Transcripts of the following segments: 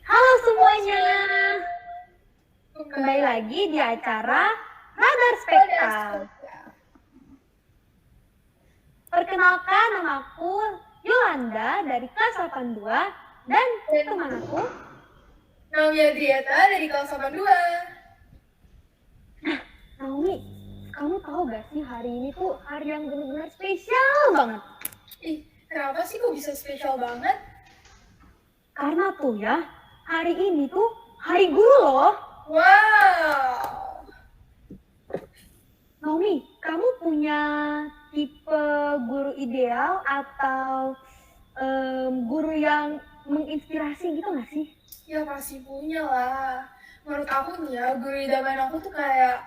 Halo semuanya, kembali lagi di acara Radar Spekta. Perkenalkan, namaku Yolanda dari kelas 82 dan teman aku Naomi Adriata dari kelas 82. Naomi. Kamu tahu gak sih hari ini tuh hari yang benar-benar spesial banget. Ih, kenapa sih kok bisa spesial banget? Karena tuh ya, hari ini tuh hari guru loh. Wow. Naomi, kamu punya tipe guru ideal atau guru yang menginspirasi gitu gak sih? Ya pasti punya lah. Menurut aku nih ya, guru idaman aku tuh kayak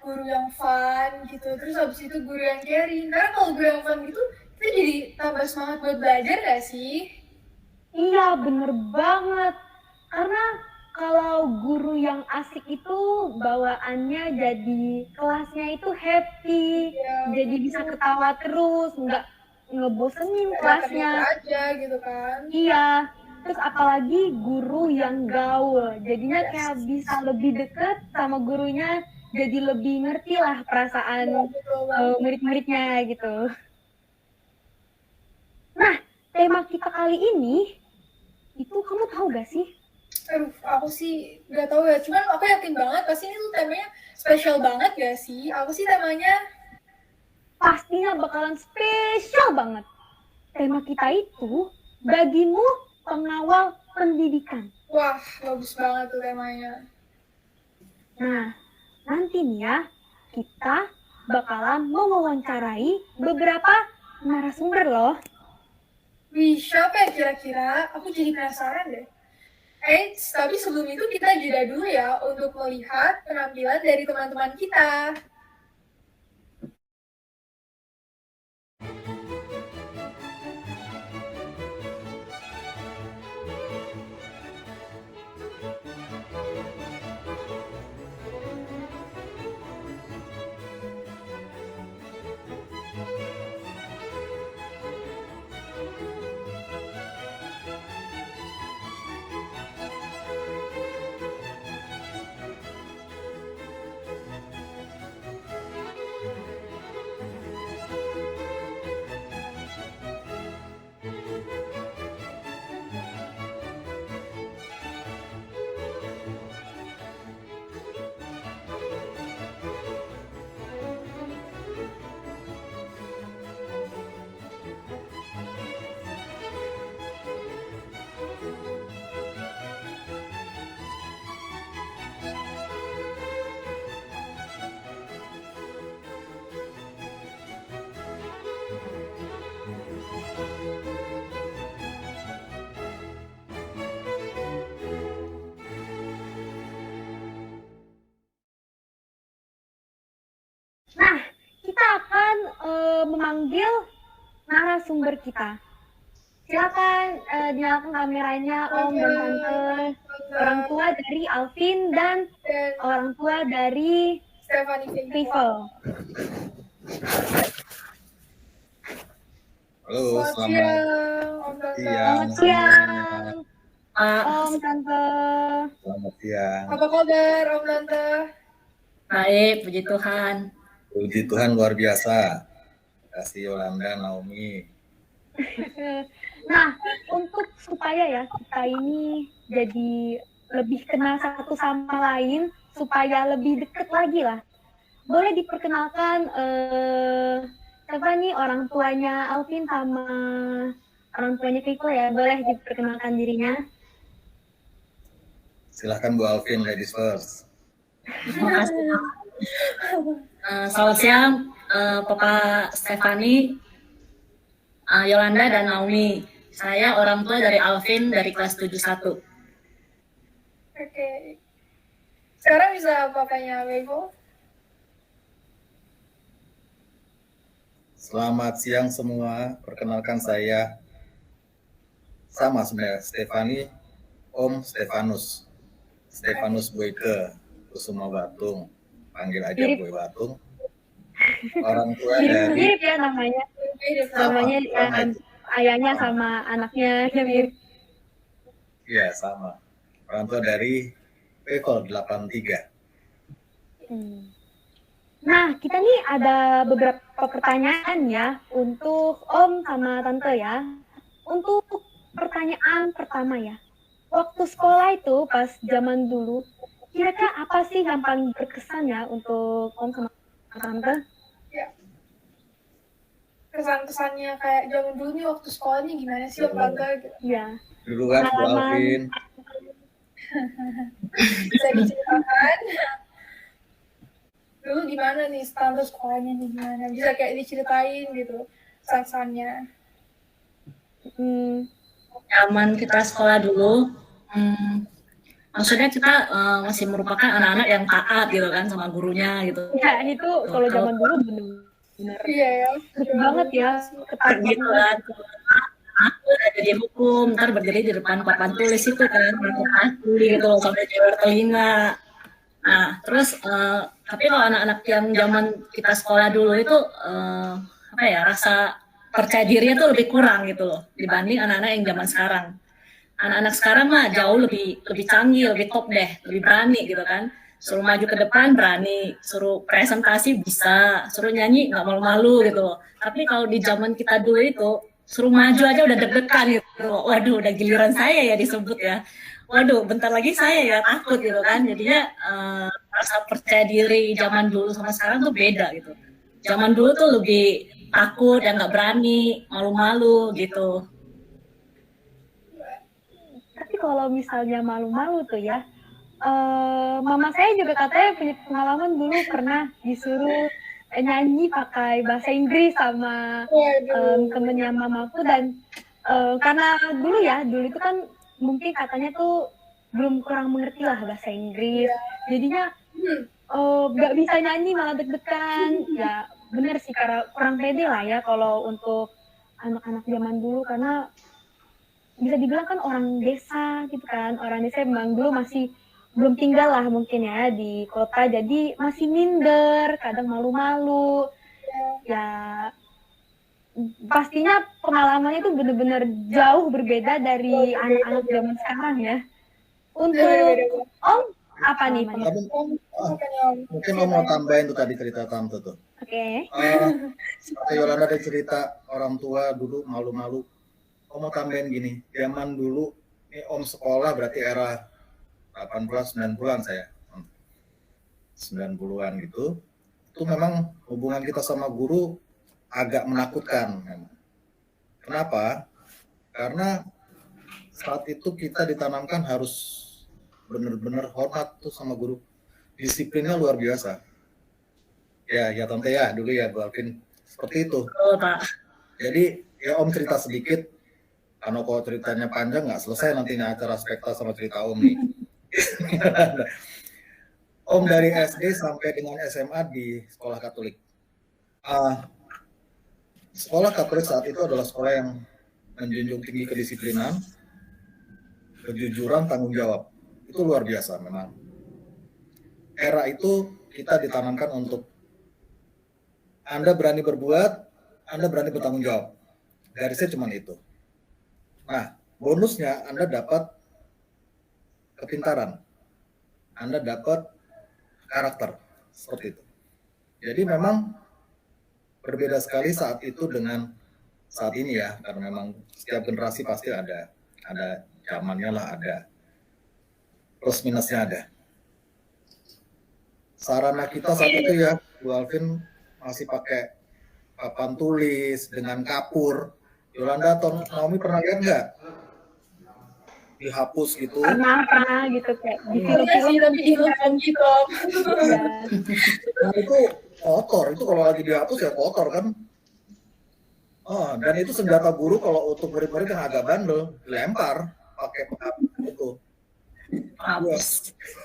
guru yang fun gitu. Terus habis itu guru yang caring. Karena kalau guru yang fun gitu, kita jadi tambah semangat buat belajar gak sih? Iya, bener banget. Karena kalau guru yang asik itu bawaannya jadi kelasnya itu happy, Ya, jadi bisa ketawa terus, nggak ngebosenin kelasnya. aja gitu kan. Iya, terus apalagi guru yang gaul, jadinya kayak bisa lebih deket sama gurunya, jadi lebih ngerti lah perasaan murid-muridnya gitu. Nah, tema kita kali ini, itu kamu tahu gak sih? Aduh, aku sih nggak tahu ya. Cuman aku yakin banget pasti ini tuh temanya spesial banget gak sih? Apa sih temanya? Pastinya bakalan spesial banget. Tema kita itu, bagimu pengawal pendidikan. Wah, bagus banget tuh temanya. Nah, nanti nih ya, kita bakalan mewawancarai beberapa narasumber loh. Wih, siapa ya kira-kira? Aku jadi penasaran deh. Tapi sebelum itu kita jeda dulu ya untuk melihat penampilan dari teman-teman kita. Nah, kita akan memanggil narasumber kita. Silakan nyalakan kameranya Om dan Tante. Orang tua dari Alvin dan orang tua dari Stephanie Rival. Halo, Selamat siang. Om Tante. Selamat siang. Apa kabar Om Tante? Baik, puji Tuhan. Puji Tuhan luar biasa. Terima kasih Yolanda, Naomi. Nah, untuk supaya ya kita ini jadi lebih kenal satu sama lain, supaya lebih deket lagi lah. Boleh diperkenalkan siapa nih orang tuanya Alvin sama orang tuanya Viko ya? Boleh diperkenalkan dirinya? Silahkan Bu Alvin, ladies first. Terima kasih. Selamat siang, Papa Stephanie, Yolanda dan Naomi. Saya orang tua dari Alvin dari kelas 71. Oke. Sekarang bisa papanya Bego? Selamat siang semua. Perkenalkan saya sama sebenarnya Stephanie, Om Stefanus Boyke Kusuma Batung, panggil aja Boy Batung. Orang tua dari mirip ya namanya. Namanya ayahnya sama anaknya ya Mir. Iya, sama. Orang tua dari level 83. Nah, kita nih ada beberapa pertanyaan ya untuk Om sama Tante ya. Untuk pertanyaan pertama ya. Waktu sekolah itu pas zaman dulu, kira-kira apa sih yang paling berkesan ya untuk Om sama Tante? Ya, kesan-kesannya kayak zaman dulu nih waktu sekolah nih gimana sih Om Tante gitu. Ya, Dulu kan Bu Pengalaman. Alvin. Bisa diceritakan dulu gimana nih standar sekolahnya nih gimana, bisa kayak diceritain gitu kesan-kesannya. Zaman kita sekolah dulu, maksudnya kita masih merupakan anak-anak yang taat gitu kan sama gurunya gitu. Ya itu kalau zaman dulu benar-benar Iya ya, betul banget ya, ketat Gitu banget. kan. Aku udah jadi hukum, ntar berdiri di depan papan tulis itu kan, gitu loh, sampai jewer telinga. Nah, terus tapi kalau anak-anak yang zaman kita sekolah dulu itu apa ya, rasa percaya dirinya tuh lebih kurang gitu loh dibanding anak-anak yang zaman sekarang. Anak-anak sekarang mah jauh lebih canggih, lebih top deh, lebih berani gitu kan. Suruh maju ke depan berani, suruh presentasi bisa, suruh nyanyi nggak malu-malu gitu loh. Tapi kalau di zaman kita dulu itu suruh maju aja udah deg-degan gitu loh. Waduh, udah giliran saya ya disebut ya. Waduh, bentar lagi saya ya takut gitu kan. Jadinya rasa percaya diri zaman dulu sama sekarang tuh beda gitu. Zaman dulu tuh lebih takut, yang nggak berani, malu-malu gitu. Tapi kalau misalnya malu-malu tuh ya, mama saya juga katanya punya pengalaman dulu pernah disuruh nyanyi pakai bahasa Inggris sama temennya mamaku, dan karena dulu itu kan mungkin katanya tuh belum kurang mengerti lah bahasa Inggris, jadinya nggak bisa nyanyi malah deg-degan. Ya bener sih, karena kurang pede lah ya kalau untuk anak-anak zaman dulu, karena bisa dibilang kan orang desa gitu kan, orang desa memang dulu masih belum tinggal lah mungkin ya di kota, jadi masih minder, kadang malu-malu ya. Pastinya pengalamannya itu benar-benar jauh berbeda dari anak-anak zaman sekarang ya. Untuk Om apa nih pengalaman? Mungkin Om mau tambahin tuh tadi cerita Tante tuh. Oke. Yolanda ada cerita orang tua dulu malu-malu. Om mau tambahin gini, zaman dulu ini Om sekolah berarti era 80-90-an saya. 90-an gitu. Itu memang hubungan kita sama guru agak menakutkan. Kenapa? Karena saat itu kita ditanamkan harus benar-benar hormat tuh sama guru. Disiplinnya luar biasa. Ya Tante ya, dulu ya Bu Alvin. Seperti itu. Oh, Pak. Jadi ya Om cerita sedikit. Karena kalau ceritanya panjang nggak selesai nantinya acara spekta sama cerita Om nih. Om dari SD sampai dengan SMA di sekolah Katolik. Sekolah Katolik saat itu adalah sekolah yang menjunjung tinggi kedisiplinan, kejujuran, tanggung jawab. Itu luar biasa memang. Era itu kita ditanamkan untuk Anda berani berbuat, Anda berani bertanggung jawab. Garisnya cuma itu. Nah, bonusnya Anda dapat kepintaran, Anda dapat karakter, seperti itu. Jadi memang berbeda sekali saat itu dengan saat ini ya, karena memang setiap generasi pasti ada zamannya lah, ada plus minusnya ada. Sarana kita saat itu ya, Bu Alvin masih pakai papan tulis dengan kapur. Yolanda atau Naomi pernah lihat nggak? Dihapus gitu. Pernah gitu kayak di film tapi di film gitu. Nah itu kotor, itu kalau lagi dihapus ya kotor kan. Dan itu senjata guru kalau untuk murid-murid yang agak bandel, dilempar pakai penghapus itu.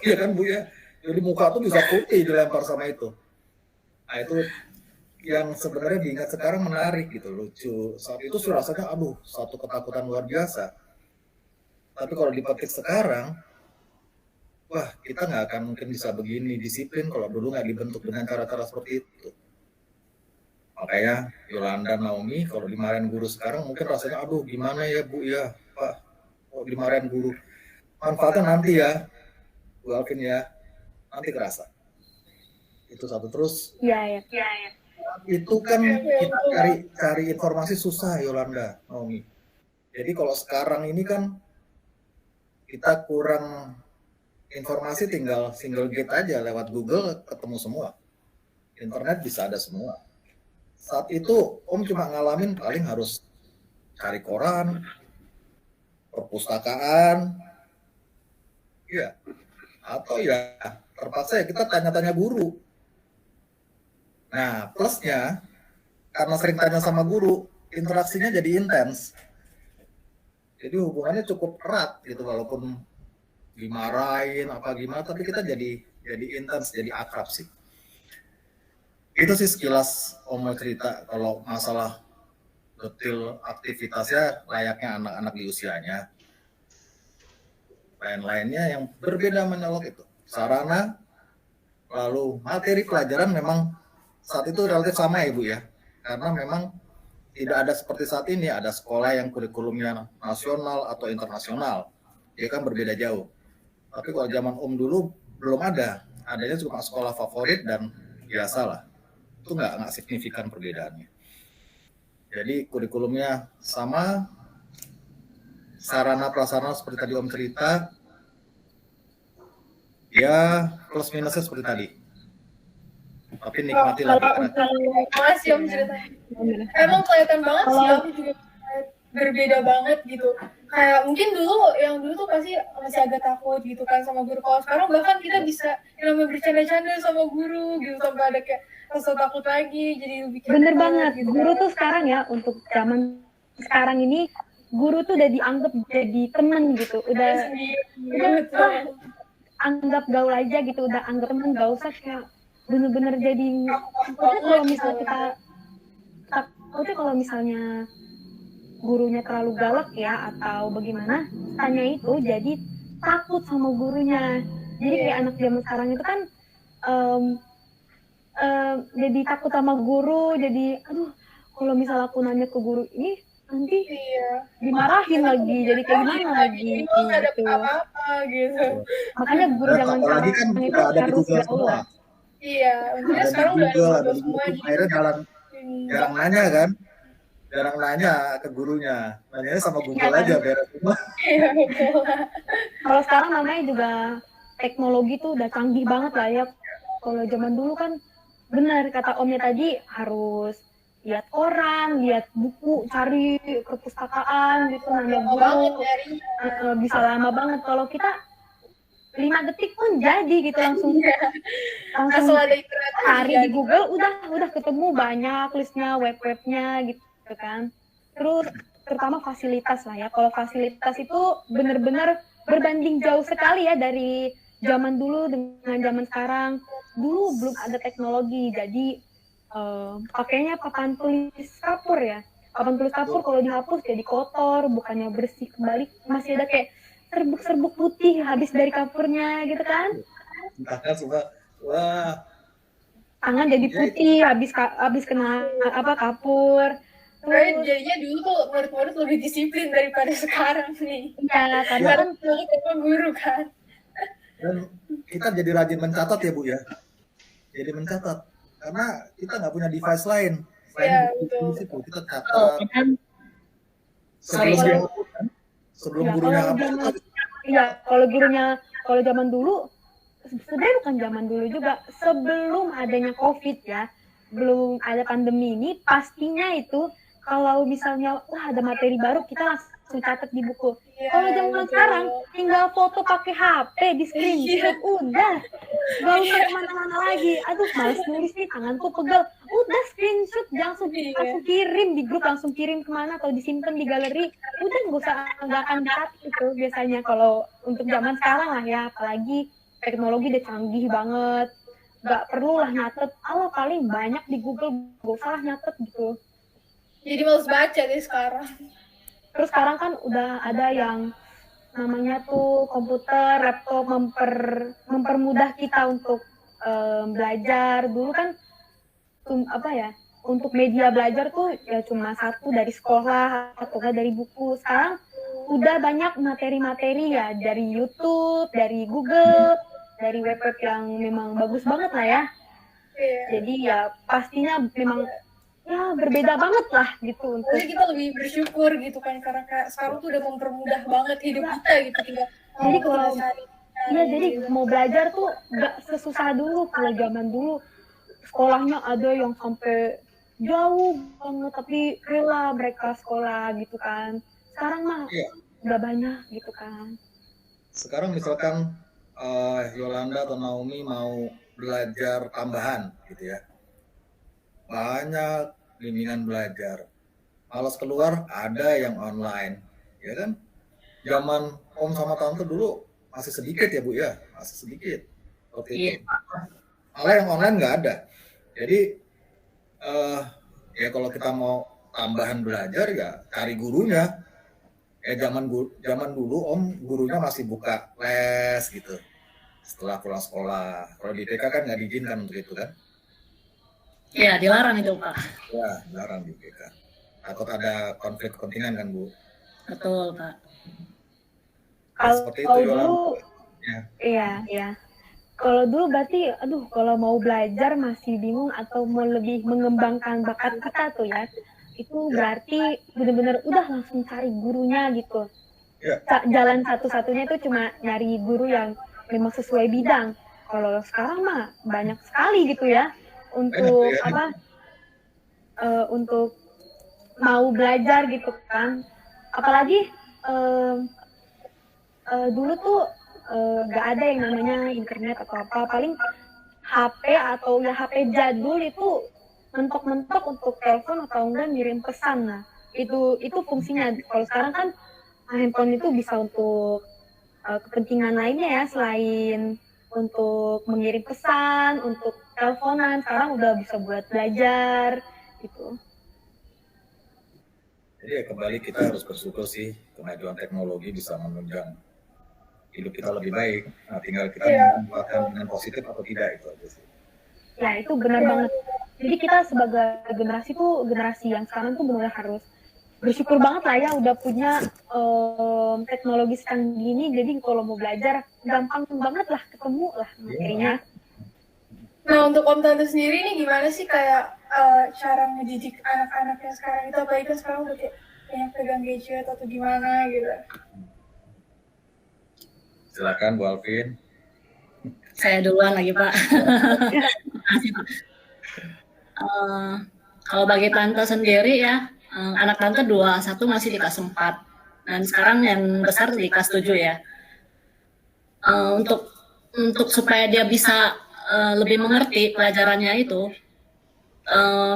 Iya kan Bu ya? Jadi muka tuh bisa putih dilempar sama itu. Nah itu yang sebenarnya diingat sekarang menarik gitu, lucu. Saat itu sih rasanya aduh, satu ketakutan luar biasa. Tapi kalau dipetik sekarang, wah kita nggak akan mungkin bisa begini disiplin kalau dulu nggak dibentuk dengan cara-cara seperti itu. Makanya Yolanda, Naomi, kalau dimarahin guru sekarang mungkin rasanya, aduh gimana ya Bu ya, Pak, kok dimarahin guru. Manfaatnya nanti ya, Bu Alvin ya, nanti kerasa. Itu satu. Terus Iya. itu kan kita cari informasi susah, Yolanda, Naomi. Jadi kalau sekarang ini kan kita kurang informasi, tinggal single gate aja lewat Google ketemu semua. Internet bisa ada semua. Saat itu Om cuma ngalamin paling harus cari koran, perpustakaan, ya, atau ya terpaksa ya kita tanya-tanya guru. Nah, plusnya karena sering tanya sama guru, interaksinya jadi intens. Jadi hubungannya cukup erat gitu, walaupun dimarahin apa gimana, tapi kita jadi intens, jadi akrab sih. Itu sih sekilas Om mau cerita. Kalau masalah detail aktivitasnya layaknya anak-anak di usianya. Lain-lainnya yang berbeda menolak itu. Sarana, lalu materi pelajaran memang saat itu relatif sama ya Bu ya. Karena memang tidak ada seperti saat ini, ada sekolah yang kurikulumnya nasional atau internasional. Dia kan berbeda jauh. Tapi kalau zaman Om dulu belum ada. Adanya cuma sekolah favorit dan biasalah. Itu nggak signifikan perbedaannya. Jadi kurikulumnya sama, sarana prasarana seperti tadi Om cerita, ya plus minusnya seperti tadi. Tapi nikmati lah. Makasih Om ceritanya. Emang kelihatan banget sih, aku juga berbeda banget gitu. Kayak mungkin yang dulu tuh pasti masih agak takut gitu kan sama guru. Kalau sekarang bahkan kita bisa yang namanya bercanda-canda sama guru gitu, sampai ada kayak rasa takut lagi, jadi lebih bener banget gitu. Guru tuh sekarang ya, untuk zaman sekarang ini guru tuh udah dianggap jadi temen gitu, udah anggap gaul aja gitu, udah anggap temen, gak usah kayak bener-bener jadi kalau misalnya kita takutnya kalau misalnya gurunya terlalu galak ya atau bagaimana, tanya itu jadi takut sama gurunya. Jadi kayak anak zaman sekarang itu kan jadi takut sama guru, jadi aduh kalau misalnya aku nanya ke guru ini nanti dimarahin lagi, jadi kayak gimana lagi gitu. Gitu. Makanya guru zaman sekarang kan itu harus gaul lah. Iya, untungnya sekarang udah ada semua, akhirnya jarang nanya kan, jarang nanya ke gurunya, nanyanya sama Google aja beres semua. Iya betul. Kalau sekarang namanya juga teknologi tuh udah canggih banget lah ya. Kalau zaman dulu kan benar kata Omnya tadi, harus lihat koran, lihat buku, cari perpustakaan gitu, nanya guru, bisa lama banget. Kalau kita 5 detik pun jadi gitu, langsung ada internet cari di Google, udah ketemu banyak listnya, web-webnya gitu kan. Terus terutama fasilitas lah ya. Kalau fasilitas itu benar-benar berbanding jauh sekali ya dari zaman dulu dengan zaman sekarang. Dulu belum ada teknologi, jadi pakainya papan tulis kapur ya. Papan tulis kapur kalau dihapus jadi kotor, bukannya bersih kembali, masih ada kayak serbuk-serbuk putih habis dari kapurnya gitu kan. Tangan semua, wah. Tangan jadi putih habis kena kapur. Terus jadinya dulu tuh murid-murid lebih disiplin daripada sekarang nih. Iya, karena kan guru kan. Dan kita jadi rajin mencatat ya Bu ya. Jadi mencatat karena kita nggak punya device lain. Iya, Itu kita catat. Sebelum gurunya kalau zaman dulu sebenarnya bukan zaman dulu juga, sebelum adanya COVID ya, belum ada pandemi ini, pastinya itu kalau misalnya ada materi baru kita langsung catat di buku. Kalau zaman sekarang tinggal foto pakai HP, di screenshot, udah gak usah kemana-mana lagi. Aduh males nulis nih, tanganku pegel, udah screenshot langsung kirim di grup, langsung kirim kemana atau disimpan di galeri, udah nggak akan dicatat itu biasanya. Kalau untuk zaman sekarang lah ya, apalagi teknologi udah canggih banget, nggak perlu lah nyatet, paling banyak di Google, gak usah lah nyatet gitu. Jadi males baca deh sekarang. Terus sekarang kan udah ada yang namanya tuh komputer, laptop, mempermudah kita untuk belajar. Dulu kan untuk media belajar tuh ya cuma satu dari sekolah atau nggak dari buku. Sekarang udah banyak materi-materi ya dari YouTube, dari Google, dari web-web yang memang bagus banget lah ya. Iya. Jadi ya pastinya memang ya berbeda banget lah gitu untuk Jadi kita lebih bersyukur gitu kan karena kayak sekarang tuh udah mempermudah banget hidup kita gitu, tinggal Jadi mau kalau- kita cari. Iya, jadi mau belajar tuh nggak sesusah dulu. Kalau zaman dulu sekolahnya ada yang sampai jauh banget tapi rela mereka sekolah gitu kan. Sekarang mah Iya. udah banyak gitu kan. Sekarang misalkan Yolanda atau Naomi mau belajar tambahan gitu ya, banyak bimbingan belajar. Malas keluar ada yang online, ya kan? Zaman Om sama Tante dulu masih sedikit ya Bu ya, masih sedikit waktu itu. Malah yang online nggak ada. Jadi ya kalau kita mau tambahan belajar ya cari gurunya. Zaman dulu Om gurunya masih buka les gitu setelah pulang sekolah. Kalau di TK kan nggak diizinkan untuk itu kan? Iya, dilarang itu Pak. Ya, larang di TK. Takut ada konflik kepentingan kan Bu? Betul Pak. Seperti itu Kalau Yolanda. dulu, Ya. iya. Kalau dulu berarti, kalau mau belajar masih bingung atau mau lebih mengembangkan bakat kita tuh ya, itu berarti benar-benar udah langsung cari gurunya gitu. Ya. Jalan satu-satunya itu cuma nyari guru yang memang sesuai bidang. Kalau sekarang mah banyak sekali gitu ya untuk Banyak, ya. Untuk mau belajar gitu kan. Apalagi dulu tuh nggak ada yang namanya internet atau apa, paling HP atau ya HP jadul itu mentok-mentok untuk telepon atau enggak ngirim pesan. Nah itu fungsinya. Kalau sekarang kan handphone itu bisa untuk kepentingan lainnya ya, selain untuk mengirim pesan, untuk teleponan, sekarang udah bisa buat belajar gitu. Jadi ya kembali kita harus bersyukur sih kemajuan teknologi bisa menunjang hidup kita lebih baik. Nah, tinggal kita memanfaatkan dengan positif atau tidak itu aja sih. Ya itu benar banget. Jadi kita sebagai generasi yang sekarang tuh benar harus bersyukur banget lah ya udah punya teknologi sekarang gini. Jadi kalau mau belajar gampang banget lah ketemu lah materinya. Nah untuk Om Tante sendiri nih gimana sih kayak cara ngedidik anak-anaknya sekarang itu, apalagi kan sekarang udah kayak pegang gadget atau gimana gitu. Silakan Bu Alvin. Saya duluan lagi Pak. Kalau bagi Tante sendiri ya, anak Tante 2, 1 masih di kelas 4. Dan sekarang yang besar di kelas 7 ya. Untuk supaya dia bisa lebih mengerti pelajarannya itu,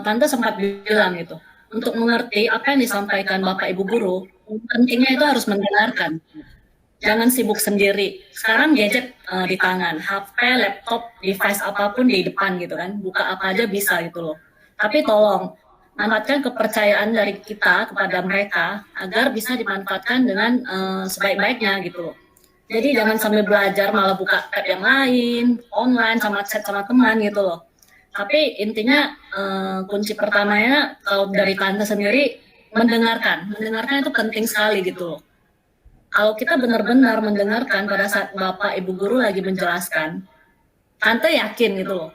Tante sempat bilang gitu, untuk mengerti apa yang disampaikan Bapak Ibu Guru, pentingnya itu harus mendengarkan. Jangan sibuk sendiri. Sekarang gadget di tangan, HP, laptop, device apapun di depan gitu kan, buka apa aja bisa gitu loh. Tapi tolong manfaatkan kepercayaan dari kita kepada mereka agar bisa dimanfaatkan dengan sebaik-baiknya gitu loh. Jadi jangan sambil belajar malah buka tab yang lain, online sama chat sama teman gitu loh. Tapi intinya kunci pertamanya kalau dari Tante sendiri mendengarkan itu penting sekali gitu loh. Kalau kita benar-benar mendengarkan pada saat Bapak Ibu Guru lagi menjelaskan, Tante yakin gitu loh.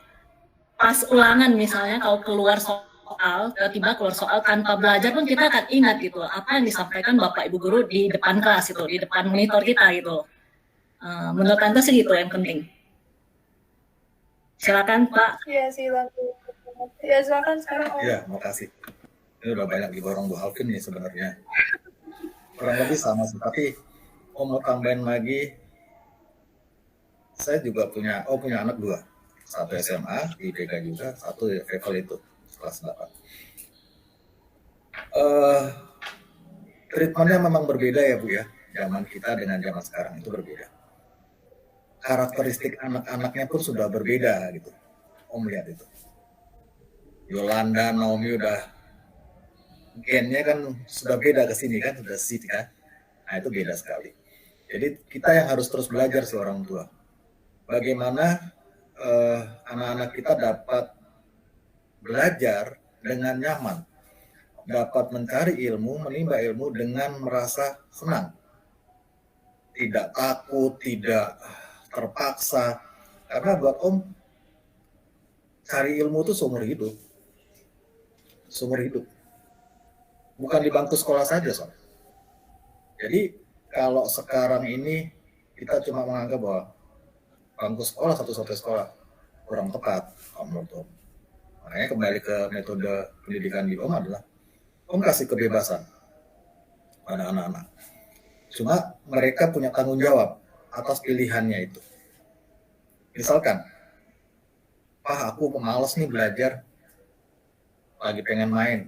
Pas ulangan misalnya kalau keluar soal, tiba-tiba keluar soal tanpa belajar pun kita akan ingat gitu loh, apa yang disampaikan Bapak Ibu Guru di depan kelas itu, di depan monitor kita gitu loh. Menurut Tante sih gitu yang penting. Silakan Pak. Iya silakan. Ya silakan sekarang Om. Iya, makasih. Ini udah banyak diborong Bu Alvin nih sebenarnya. Kurang lebih sama sih, tapi Om mau tambahin lagi. Saya juga punya anak 2. Satu SMA di IPK juga, satu level itu kelas 8. Treatmentnya memang berbeda ya Bu ya. Zaman kita dengan zaman sekarang itu berbeda. Karakteristik anak-anaknya pun sudah berbeda gitu. Om lihat itu. Yolanda, Naomi udah gennya kan sudah beda ke sini kan, sudah sini kan. Nah itu beda sekali. Jadi kita yang harus terus belajar sih orang tua. Bagaimana anak-anak kita dapat belajar dengan nyaman, dapat mencari ilmu, menimba ilmu dengan merasa senang, tidak takut, tidak terpaksa. Karena buat Om, cari ilmu itu seumur hidup, bukan di bangku sekolah saja, Sob. Jadi kalau sekarang ini kita cuma menganggap bahwa bangku sekolah satu-satunya sekolah, kurang tepat menurut Om. Makanya kembali ke metode pendidikan di Om adalah Om kasih kebebasan pada anak-anak. Cuma mereka punya tanggung jawab atas pilihannya itu. Misalkan, Pak, aku pemalas nih belajar, lagi pengen main.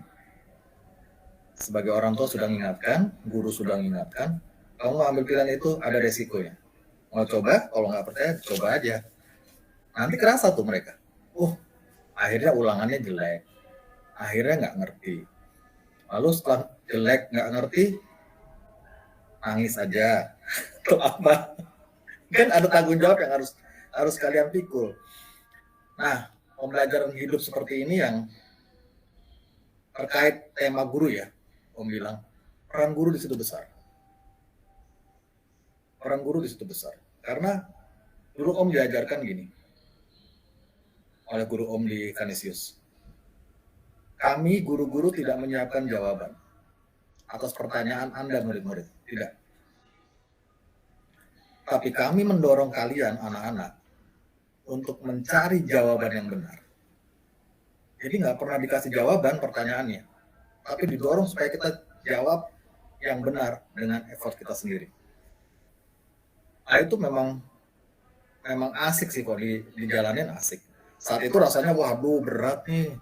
Sebagai orang tua sudah mengingatkan, guru sudah mengingatkan, kamu mau ambil pilihan itu ada resikonya. Mau coba? Kalau nggak percaya, coba aja. Nanti kerasa tuh mereka. Akhirnya ulangannya jelek. Akhirnya nggak ngerti. Lalu setelah jelek nggak ngerti, nangis aja. Atau apa? Kan ada tanggung jawab yang harus kalian pikul. Nah, pembelajaran hidup seperti ini yang terkait tema guru ya, Om bilang, peran guru di situ besar. Peran guru di situ besar. Karena dulu Om diajarkan gini, oleh guru Om di Canisius. Kami guru-guru tidak menyiapkan jawaban atas pertanyaan Anda murid-murid. Tidak. Tapi kami mendorong kalian, anak-anak, untuk mencari jawaban yang benar. Jadi nggak pernah dikasih jawaban pertanyaannya, tapi didorong supaya kita jawab yang benar dengan effort kita sendiri. Nah, itu memang asik sih kok dijalanin asik. Saat itu rasanya waduh berat nih.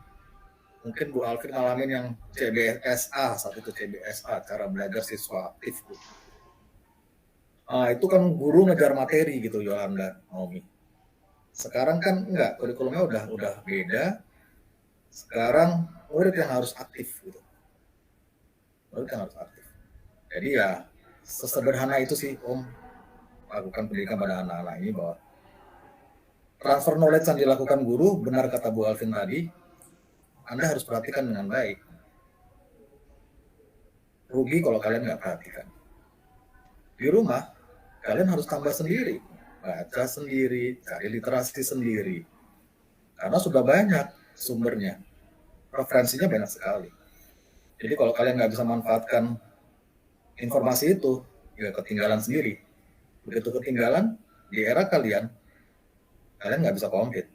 Mungkin Bu Alvin ngalamin yang CBSA, saat itu CBSA, cara belajar siswa aktif. Itu kan guru ngejar materi gitu, Yolanda, Naomi. Sekarang kan enggak, kurikulumnya udah beda. Sekarang murid yang harus aktif gitu. Murid yang harus aktif. Jadi ya sesederhana itu sih Om lakukan pendidikan pada anak-anak ini, bahwa transfer knowledge yang dilakukan guru, benar kata Bu Alvin tadi, Anda harus perhatikan dengan baik. Rugi kalau kalian nggak perhatikan. Di rumah, kalian harus tambah sendiri. Baca sendiri, cari literasi sendiri. Karena sudah banyak sumbernya. Referensinya banyak sekali. Jadi kalau kalian nggak bisa manfaatkan informasi itu, ya ketinggalan sendiri. Begitu ketinggalan, di era kalian nggak bisa compete.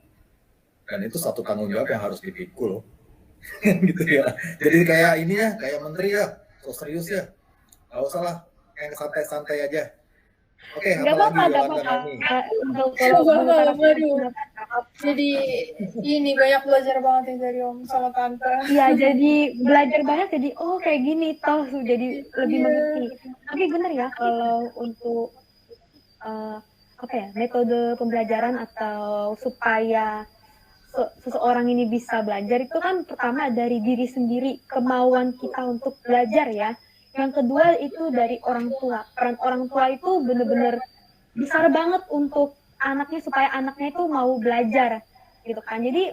Dan itu satu tanggung jawab yang harus dipikul. Gitu ya. Jadi kayak ini ya, kayak menteri ya, so serius ya. Nggak usah lah, yang santai-santai aja. Oke, apalagi Yolanda Naomi? Jadi ini banyak belajar banget yang dari Om sama Tante. Iya, jadi belajar banyak, jadi kayak gini toh, jadi lebih mengerti. Tapi benar ya, kalau untuk metode pembelajaran atau supaya seseorang ini bisa belajar itu kan pertama dari diri sendiri, kemauan kita untuk belajar ya. Yang kedua itu dari orang tua. Peran orang tua itu benar-benar besar banget untuk anaknya, supaya anaknya itu mau belajar gitu kan. Jadi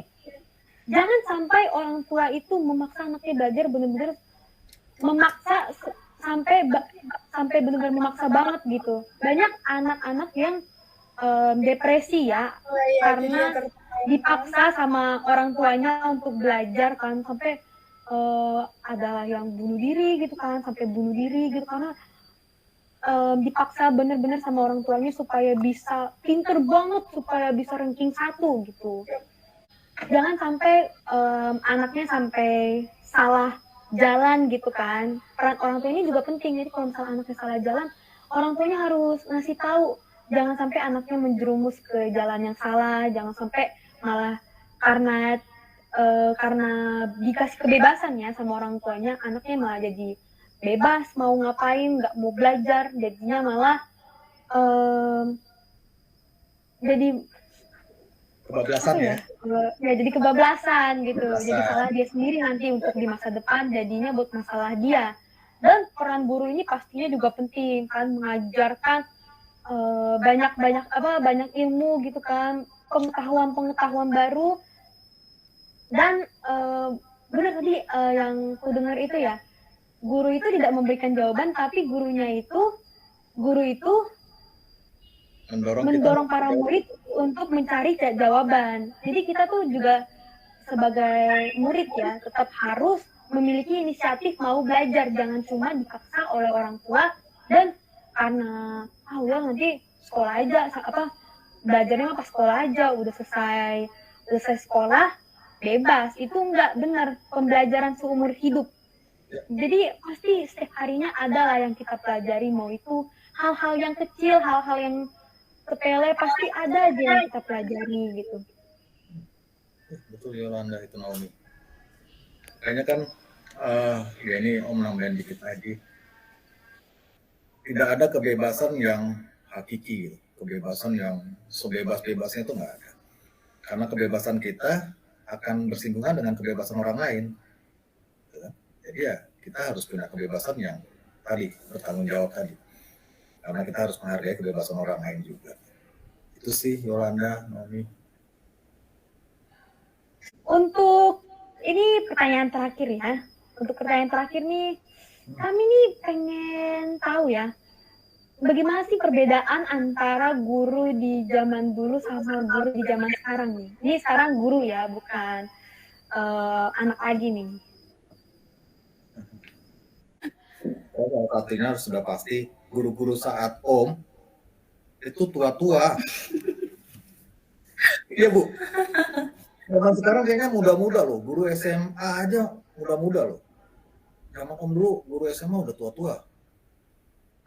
jangan sampai orang tua itu memaksa anaknya belajar, benar-benar memaksa sampai benar-benar memaksa banget gitu. Banyak anak-anak yang depresi ya, karena dipaksa sama orang tuanya untuk belajar kan, sampai ada yang bunuh diri gitu kan, karena dipaksa bener-bener sama orang tuanya supaya bisa pinter banget, supaya bisa ranking 1 gitu. Jangan sampai anaknya sampai salah jalan gitu kan. Peran orang tua ini juga penting. Jadi kalau misalnya anaknya salah jalan, orang tuanya harus ngasih tahu. Jangan sampai anaknya menjerumus ke jalan yang salah, jangan sampai malah karena dikasih kebebasan ya sama orang tuanya, anaknya malah jadi bebas mau ngapain, nggak mau belajar, jadinya malah jadi kebablasan ya. Jadi kebablasan gitu. Jadi salah dia sendiri nanti untuk di masa depan, jadinya buat masalah dia. Dan peran guru ini pastinya juga penting kan, mengajarkan banyak ilmu gitu kan, pengetahuan baru, dan benar tadi yang ku dengar itu ya, guru itu tidak memberikan jawaban, tapi guru itu mendorong para murid untuk mencari jawaban. Jadi kita tuh juga sebagai murid ya tetap harus memiliki inisiatif mau belajar, jangan cuma dipaksa oleh orang tua dan karena ya nanti sekolah aja belajarnya pas sekolah aja udah selesai sekolah bebas. Itu nggak benar, pembelajaran seumur hidup. Jadi pasti setiap harinya ada lah yang kita pelajari, mau itu hal-hal yang kecil, hal-hal yang sepele, pasti ada aja yang kita pelajari gitu. Betul Yolanda, itu Naomi. Kayaknya kan ya ini Om nambahin dikit lagi. Tidak ada kebebasan yang hakiki, kebebasan yang sebebas-bebasnya itu nggak ada. Karena kebebasan kita akan bersinggungan dengan kebebasan orang lain. Jadi ya kita harus punya kebebasan yang tadi, bertanggung jawab tadi. Karena kita harus menghargai kebebasan orang lain juga. Itu sih Yolanda, Naomi. Untuk ini pertanyaan terakhir ya. Untuk pertanyaan terakhir nih, kami nih pengen tahu ya, bagaimana sih perbedaan antara guru di zaman dulu sama guru di zaman sekarang nih? Ini sekarang guru ya, bukan anak lagi nih. Salah satunya sudah pasti guru-guru saat Om itu tua-tua. Iya Bu. Zaman sekarang kayaknya muda-muda loh. Guru SMA aja muda-muda loh. Zaman Om dulu guru SMA udah tua-tua.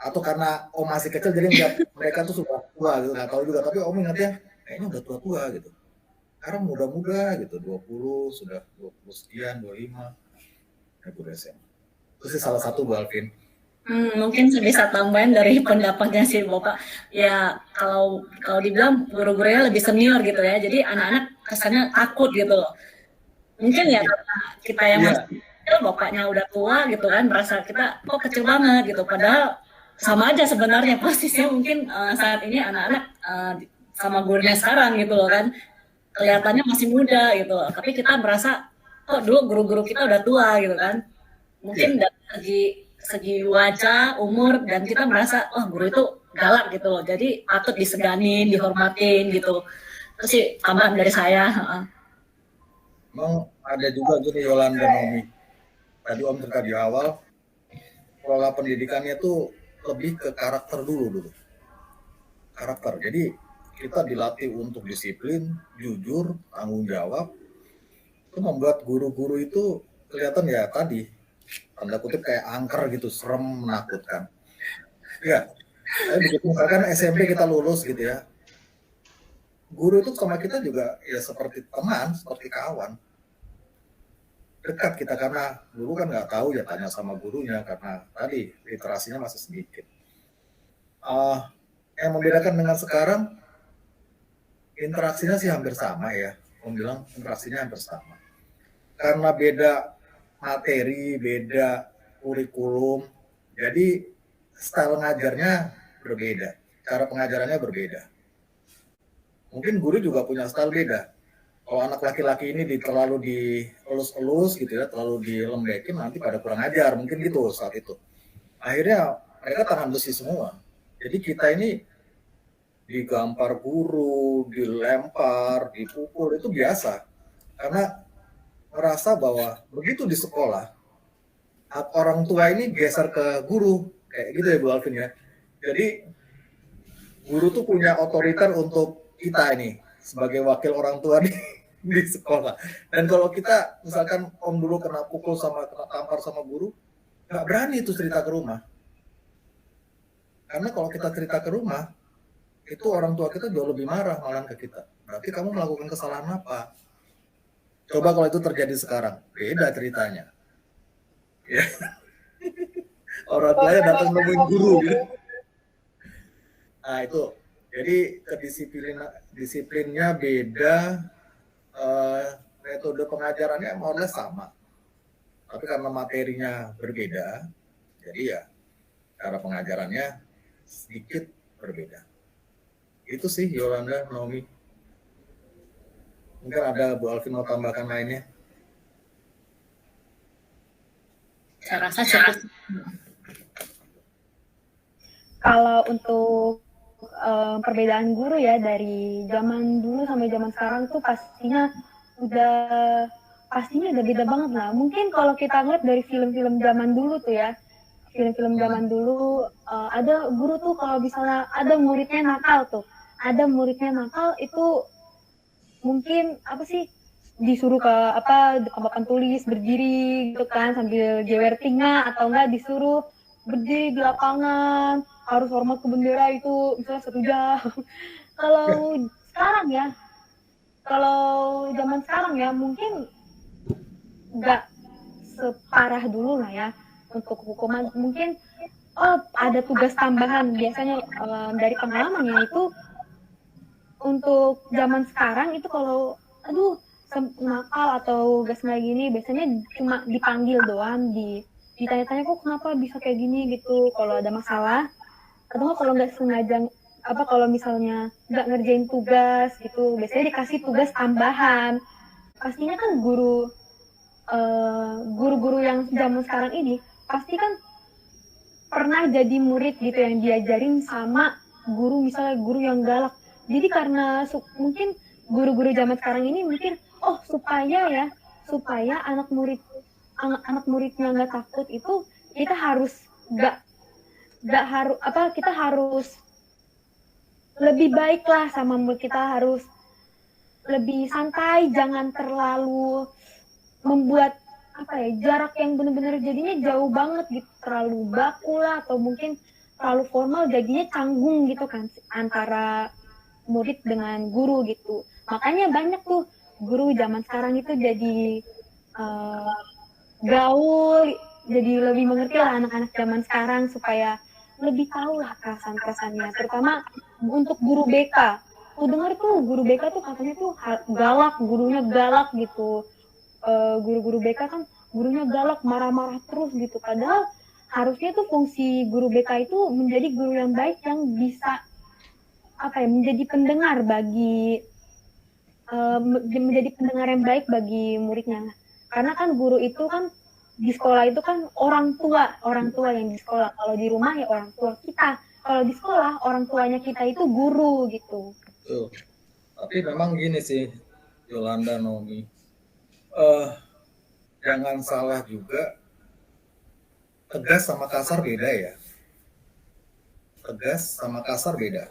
Atau karena Om masih kecil jadi mereka tuh sudah tua gitu. Nggak tahu juga. Tapi Om ingatnya kayaknya udah tua-tua gitu. Sekarang muda-muda gitu. 20, sudah 20 sekian, 25. Ya, guru SMA. Itu sih salah satu Bu Alvin. Mungkin saya bisa tambahin dari pendapatnya sih Bapak. Ya kalau dibilang guru-gurunya lebih senior gitu ya. Jadi anak-anak kesannya takut gitu loh. Mungkin ya karena kita yang masih kecil, bapaknya udah tua gitu kan, merasa kita kok kecil banget gitu. Padahal sama aja sebenarnya posisinya mungkin saat ini anak-anak sama gurunya sekarang gitu loh kan. Kelihatannya masih muda gitu loh. Tapi kita merasa kok dulu guru-guru kita udah tua gitu kan. Mungkin dari segi wajah, umur, dan kita merasa, guru itu galak gitu loh. Jadi patut diseganin, dihormatin gitu. Itu sih tambahan dari saya. Memang ada juga gini Yolanda, Naomi. Tadi Om cerita di awal, pola pendidikannya tuh lebih ke karakter dulu. Karakter. Jadi kita dilatih untuk disiplin, jujur, tanggung jawab. Itu membuat guru-guru itu kelihatan ya tadi, tanda kutip kayak angker gitu, serem, menakutkan. Ya, begitu misalkan SMP kita lulus gitu ya, guru itu sama kita juga ya seperti teman, seperti kawan. Dekat kita karena dulu kan nggak tahu ya tanya sama gurunya karena tadi literasinya masih sedikit. Yang membedakan dengan sekarang, interaksinya sih hampir sama ya. Om bilang interaksinya hampir sama. Karena beda materi, beda kurikulum, jadi style ngajarnya berbeda, cara pengajarannya berbeda. Mungkin guru juga punya style beda. Kalau anak laki-laki ini terlalu dielus-elus gitu ya, terlalu dilembekin, nanti pada kurang ajar, mungkin gitu saat itu. Akhirnya mereka tahan besi semua. Jadi kita ini digampar guru, dilempar, dipukul, itu biasa. Karena merasa bahwa begitu di sekolah, orang tua ini geser ke guru, kayak gitu ya Bu Alvin ya. Jadi guru tuh punya otoriter untuk kita ini sebagai wakil orang tua di sekolah. Dan kalau kita misalkan Om dulu kena pukul kena tampar sama guru, nggak berani itu cerita ke rumah. Karena kalau kita cerita ke rumah, itu orang tua kita jauh lebih marah malah ke kita. Berarti kamu melakukan kesalahan apa? Coba kalau itu terjadi sekarang, beda ceritanya. Ya. Orang tuanya datang nemuin guru gitu. Nah itu, jadi disiplinnya beda, metode pengajarannya more or less sama. Tapi karena materinya berbeda, jadi ya cara pengajarannya sedikit berbeda. Itu sih Yolanda, Naomi. Mungkin ada Bu Alvin mau tambahkan lainnya? Saya rasa cukup. Kalau untuk perbedaan guru ya dari zaman dulu sampai zaman sekarang tuh udah pastinya udah beda banget lah. Mungkin kalau kita ngeliat dari film-film zaman dulu tuh ya, film-film zaman dulu ada guru tuh kalau misalnya ada muridnya nakal itu mungkin apa sih disuruh ke papan tulis berdiri gitu kan sambil jewer tinggal atau enggak disuruh berdiri di lapangan harus hormat ke bendera itu misalnya 1 jam. Kalau sekarang ya, kalau zaman sekarang ya mungkin nggak separah dulu lah ya untuk hukuman. Mungkin ada tugas tambahan biasanya dari pengalamannya itu untuk zaman sekarang itu kalau nakal atau gas kayak gini biasanya cuma dipanggil doang, ditanya-tanya kok kenapa bisa kayak gini gitu kalau ada masalah, atau kalau nggak sengaja kalau misalnya nggak ngerjain tugas gitu biasanya dikasih tugas tambahan. Pastinya kan guru-guru yang zaman sekarang ini pasti kan pernah jadi murid gitu yang diajarin sama misalnya guru yang galak. Jadi karena mungkin guru-guru zaman sekarang ini mikir supaya anak muridnya nggak takut itu kita harus kita harus lebih baik lah sama murid kita, harus lebih santai, jangan terlalu membuat jarak yang benar-benar jadinya jauh banget gitu, terlalu baku lah atau mungkin terlalu formal jadinya canggung gitu kan antara murid dengan guru gitu. Makanya banyak tuh guru zaman sekarang itu jadi gaul, jadi lebih mengerti lah anak-anak zaman sekarang supaya lebih tahu lah perasaan-perasaannya, terutama untuk guru BK. Aku dengar tuh guru BK tuh katanya tuh galak, gurunya galak gitu. Guru-guru BK kan gurunya galak, marah-marah terus gitu. Padahal harusnya tuh fungsi guru BK itu menjadi guru yang baik yang bisa menjadi pendengar menjadi pendengar yang baik bagi muridnya. Karena kan guru itu kan di sekolah itu kan orang tua yang di sekolah. Kalau di rumah ya orang tua kita. Kalau di sekolah orang tuanya kita itu guru gitu. Tuh. Tapi memang gini sih, Yolanda, Nomi, jangan salah juga, tegas sama kasar beda ya. Tegas sama kasar beda.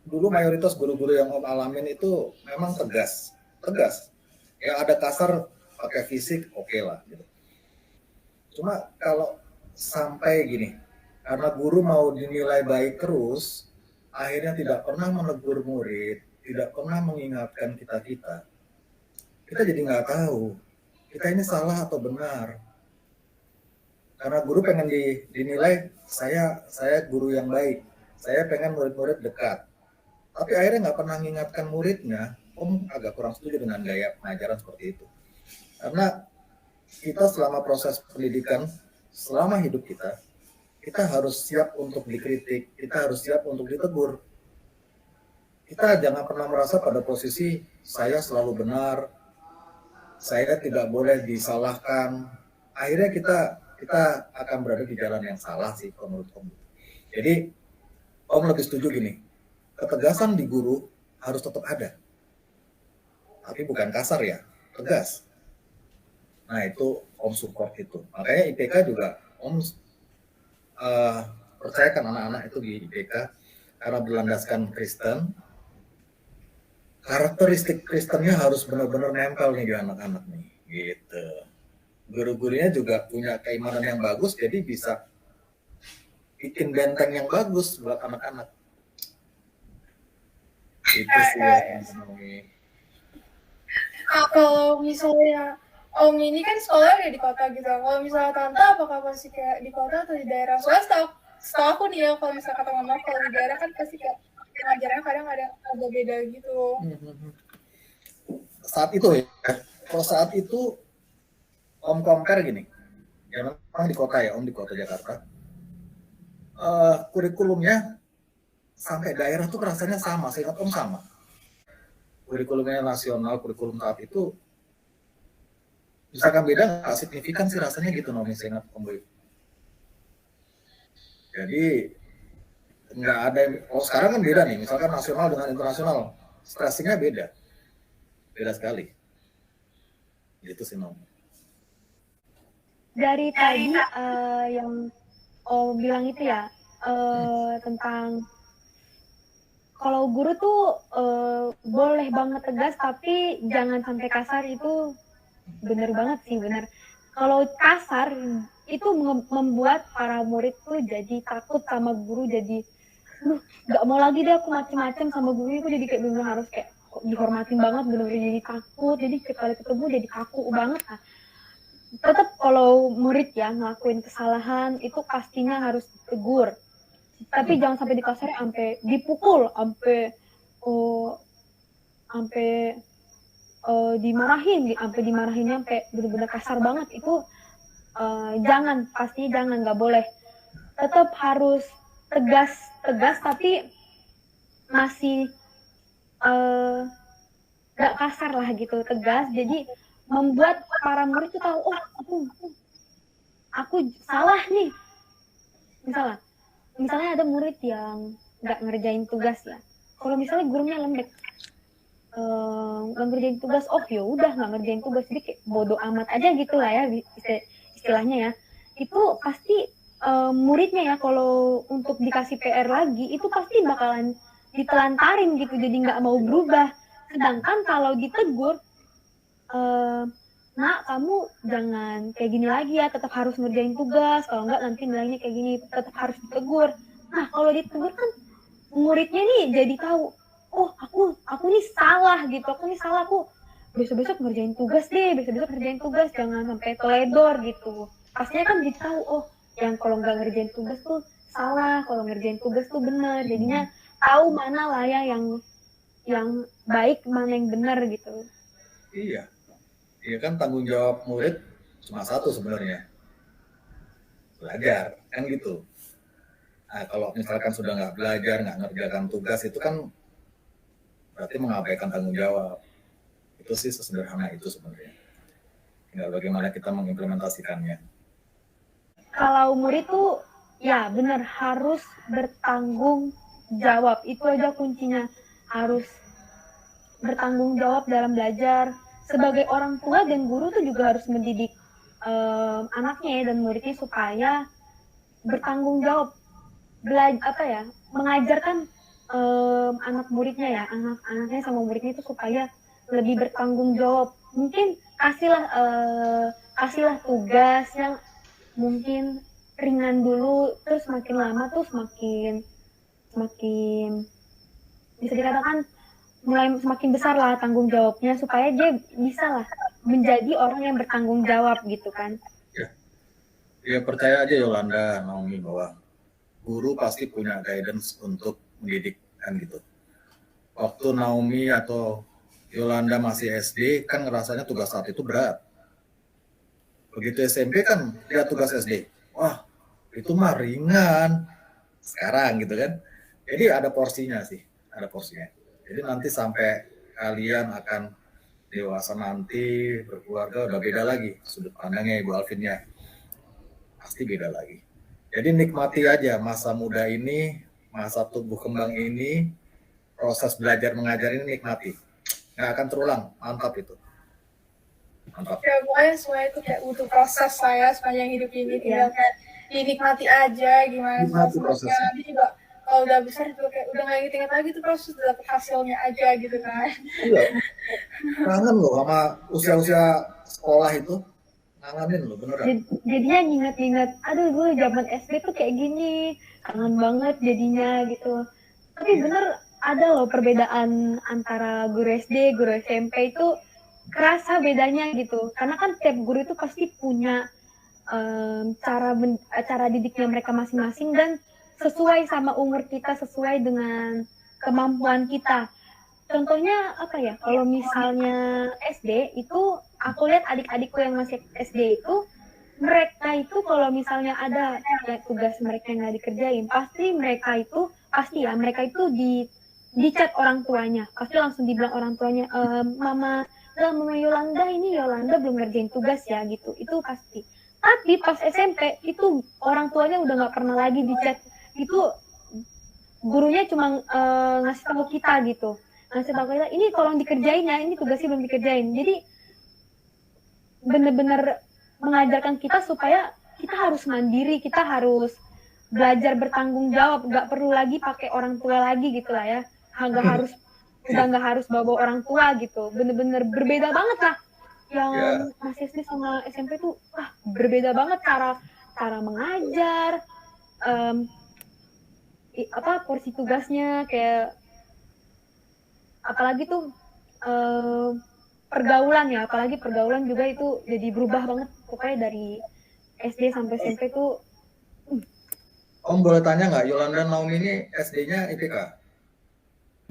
Dulu mayoritas guru-guru yang Om alamin itu memang tegas. Ya ada kasar pakai fisik, oke lah. Gitu. Cuma kalau sampai gini, karena guru mau dinilai baik terus, akhirnya tidak pernah menegur murid, tidak pernah mengingatkan kita jadi nggak tahu kita ini salah atau benar. Karena guru pengen dinilai saya guru yang baik, saya pengen murid-murid dekat. Tapi akhirnya nggak pernah mengingatkan muridnya. Om agak kurang setuju dengan gaya pengajaran seperti itu. Karena kita selama proses pendidikan, selama hidup kita harus siap untuk dikritik, kita harus siap untuk ditegur. Kita jangan pernah merasa pada posisi saya selalu benar, saya tidak boleh disalahkan. Akhirnya kita akan berada di jalan yang salah sih menurut Om. Jadi Om lebih setuju gini, ketegasan di guru harus tetap ada. Tapi bukan kasar ya, tegas. Nah itu Om support itu. Makanya IPK juga Om percayakan anak-anak itu di IPK karena berlandaskan Kristen. Karakteristik Kristennya harus benar-benar nempel nih di anak-anak nih, gitu. Guru-gurunya juga punya keimanan yang bagus, jadi bisa bikin benteng yang bagus buat anak-anak. Itu sih ya. Kalau misalnya Om ini kan sekolahnya di kota gitu. Kalau misalnya Tante, apakah masih kayak di kota atau di daerah? Soalnya setahu aku nih ya, kalau misalnya kata mama, kalau di daerah kan pasti kayak pengajarannya kadang ada agak beda gitu. Saat itu ya, kalau saat itu Om compare gini, ya memang di kota ya, Om di kota Jakarta, kurikulumnya sampai daerah tuh rasanya sama, saya ingat Om sama. Kurikulumnya nasional, kurikulum saat itu misalkan beda nggak signifikan sih rasanya gitu Nomi, saya ingat Om Boy. Jadi nggak ada yang, oh sekarang kan beda nih, misalkan nasional dengan internasional, stressingnya beda sekali. Gitu sih Nomi. Dari tadi yang bilang itu ya tentang kalau guru tuh boleh banget tegas tapi jangan sampai kasar, itu bener banget sih, bener. Kalau kasar itu membuat para murid tuh jadi takut sama guru, jadi nggak mau lagi deh aku macem-macem sama guru, itu jadi kayak bener harus kayak dihormatin banget, bener-bener jadi takut, jadi sekali ketemu jadi kaku banget. Nah, tetap kalau murid ya ngelakuin kesalahan itu pastinya harus ditegur, tapi jangan sampai dikasari, sampai dipukul, sampai dimarahin, sampai benar-benar kasar banget, itu jangan, pasti jangan, nggak boleh. Tetap harus tegas tapi masih nggak kasar lah gitu, tegas, jadi membuat para murid tuh tahu, oh aku salah nih. Misalnya ada murid yang nggak ngerjain tugas ya, kalau misalnya gurunya lembek nggak ngerjain tugas, oh ya udah nggak ngerjain tugas, jadi kayak bodoh amat aja gitu lah ya istilahnya ya, itu pasti muridnya ya kalau untuk dikasih PR lagi itu pasti bakalan ditelantarin gitu, jadi nggak mau berubah. Sedangkan kalau ditegur, nak kamu jangan kayak gini lagi ya, tetap harus ngerjain tugas, kalau enggak nanti nilainya kayak gini, tetap harus ditegur. Nah kalau ditegur kan muridnya nih jadi tahu, oh aku nih salah gitu, aku besok-besok ngerjain tugas deh, jangan sampai teledor gitu. Pastinya kan jadi tahu, oh yang kalau nggak ngerjain tugas tuh salah, kalau ngerjain tugas tuh benar, jadinya tahu mana lah ya yang baik, mana yang benar gitu. Iya kan tanggung jawab murid cuma satu sebenarnya, belajar kan gitu. Nah kalau misalkan sudah nggak belajar, nggak ngerjakan tugas, itu kan berarti mengabaikan tanggung jawab. Itu sih sesederhana itu sebenarnya, tinggal bagaimana kita mengimplementasikannya. Kalau murid tuh ya benar harus bertanggung jawab, itu aja kuncinya, harus bertanggung jawab dalam belajar. Sebagai orang tua dan guru tuh juga harus mendidik anaknya dan muridnya supaya bertanggung jawab, mengajarkan anak muridnya ya, anaknya sama muridnya itu supaya lebih bertanggung jawab. Mungkin kasihlah tugas yang mungkin ringan dulu, terus makin lama tuh semakin bisa dikatakan mulai semakin besar lah tanggung jawabnya, supaya dia bisa lah menjadi orang yang bertanggung jawab gitu kan. Ya percaya aja Yolanda, Naomi, bahwa guru pasti punya guidance untuk mendidik kan gitu. Waktu Naomi atau Yolanda masih SD kan rasanya tugas saat itu berat. Begitu SMP kan lihat tugas SD, wah itu mah ringan sekarang gitu kan. Jadi ada porsinya sih, ada porsinya. Jadi nanti sampai kalian akan dewasa nanti, berkeluarga, udah beda lagi sudut pandangnya Ibu Alvinnya, pasti beda lagi. Jadi nikmati aja masa muda ini, masa tumbuh kembang ini, proses belajar mengajar ini nikmati, nggak akan terulang. Mantap itu, mantap. Ya pokoknya semua itu kayak butuh proses lah ya sepanjang hidup ini, tinggal kayak dinikmati aja gimana prosesnya. Nanti juga kalau udah besar juga kayak udah nggak inget lagi tuh proses, udah dapet hasilnya aja gitu kan. Iya, kangen loh sama usia-usia sekolah itu, kangenin loh beneran. Jadinya nginget-nginget, aduh gue zaman SD tuh kayak gini, kangen banget jadinya gitu. Tapi bener ada loh perbedaan antara guru SD, guru SMP itu kerasa bedanya gitu, karena kan tiap guru itu pasti punya cara didiknya mereka masing-masing, dan sesuai sama umur kita, sesuai dengan kemampuan kita. Contohnya apa ya, kalau misalnya SD itu aku lihat adik-adikku yang masih SD itu, mereka itu kalau misalnya ada tugas mereka yang nggak dikerjain, mereka itu di chat orang tuanya, pasti langsung dibilang orang tuanya, lah Mama Yolanda ini Yolanda belum ngerjain tugas ya gitu, itu pasti. Tapi pas SMP itu orang tuanya udah nggak pernah lagi di chat, itu gurunya cuma ngasih tahu kita gitu, ngasih tahu kita ini tolong dikerjain ya, ini tugasnya belum dikerjain. Jadi bener-bener mengajarkan kita supaya kita harus mandiri, kita harus belajar bertanggung jawab, nggak perlu lagi pakai orang tua lagi gitu lah ya, nggak harus bawa orang tua gitu. Bener-bener berbeda banget lah yang masih SD sama SMP tuh, berbeda banget cara mengajar, porsi tugasnya, kayak apalagi tuh pergaulan ya, apalagi pergaulan juga itu jadi berubah banget pokoknya dari SD sampai SMP tuh. Om boleh tanya nggak, Yolanda Naomi ini SD-nya IPK?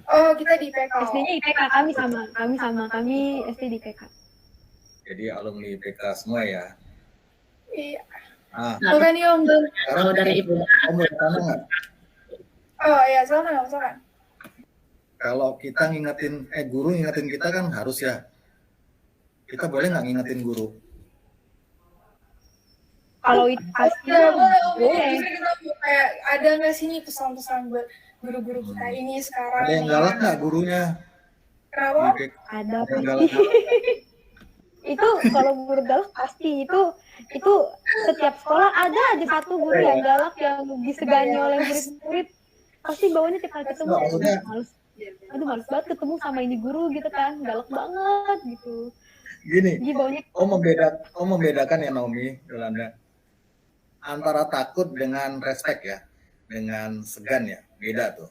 Oh, kita di IPK. SD-nya IPK, kami SD di IPK. Jadi alumni IPK semua ya? Iya. Nah, Bukan nih Om. Kalau dari Ibu. Om boleh tanya nggak? Oh iya, silakan. Kalau kita ngingetin, guru ngingetin kita kan harus ya. Kita boleh nggak ngingetin guru? Kalau itu pasti boleh. Kita kayak ada nggak sih nih pesan-pesan buat guru-guru kita ini sekarang? Ada yang galak nggak gurunya? Kenapa? ada yang galak nggak? itu kalau guru galak pasti itu setiap sekolah ada aja satu guru yang galak yang disegani oleh murid-murid, pasti bawahnya tiap kali ketemu males banget ketemu sama ini guru gitu kan, galak banget gitu. Gini, Jadi bawahnya Om membedakan ya Naomi, Yolanda, antara takut dengan respect ya, dengan segan ya, beda tuh.